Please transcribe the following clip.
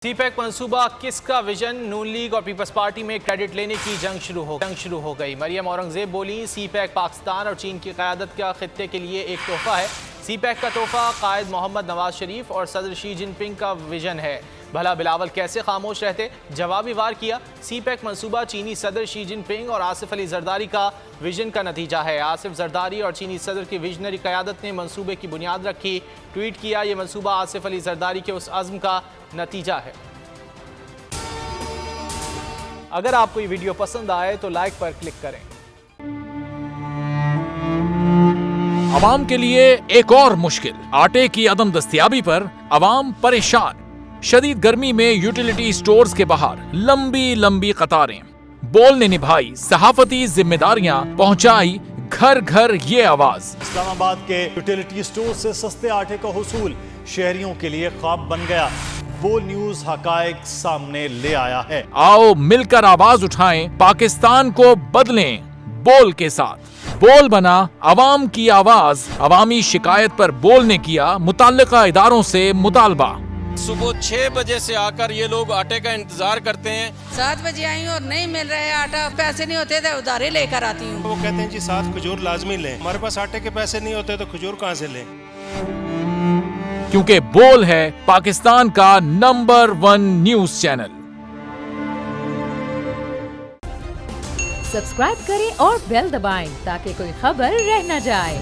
CPEC मंसूबा किसका vision? नून league और पीपल्स पार्टी में क्रेडिट लेने की जंग शुरू हो गई। मरियम औरंगजेब बोली, सीपैक पाकिस्तान और चीन की क़यादत का खित्ते के लिए एक तोहफा है। सीपैक का तोहफा कायद मोहम्मद नवाज शरीफ और सदर शी जिनपिंग का विजन है। भला बिलावल कैसे खामोश रहते? जवाबी वार किया। सीपैक मंसूबा चीनी सदर शी जिनपिंग और आसिफ अली जरदारी का विजन का नतीजा है। आसिफ जरदारी और चीनी सदर की विजनरी क़यादत ने मंसूबे की बुनियाद रखी। ट्वीट किया, ये मंसूबा आसिफ अली जरदारी के उस अज़्म का नतीजा है। अगर आपको ये वीडियो पसंद आए तो लाइक पर क्लिक करें। अवाम के लिए एक और मुश्किल, आटे की अदम दस्तयाबी पर अवाम परेशान। शदीद गर्मी में यूटिलिटी स्टोर्स के बाहर लंबी लंबी कतारें। बोल ने निभाई सहाफती जिम्मेदारियां, पहुंचाई घर घर ये आवाज। इस्लामाबाद के यूटिलिटी स्टोर से सस्ते आटे का हुसूल शहरियों के लिए ख्वाब बन गया। बोल न्यूज हकायक सामने ले आया है। आओ मिलकर आवाज उठाएं, पाकिस्तान को बदलें बोल के साथ। बोल बना अवाम की आवाज। अवामी शिकायत पर बोल ने किया मुताल्लिका इदारों से मुतालबा। सुबह 6 बजे से आकर ये लोग आटे का इंतजार करते हैं। 7 बजे आई और नहीं मिल रहा है आटा, पैसे नहीं होते थे उधारे लेकर आती हूँ। वो कहते हैं जी 7 खजूर लाजमी लें। हमारे पास आटे के पैसे नहीं होते तो खजूर कहाँ से लें? क्योंकि बोल है पाकिस्तान का नंबर 1 न्यूज चैनल। सब्सक्राइब करें और बेल दबाएं ताकि कोई खबर रह न जाए।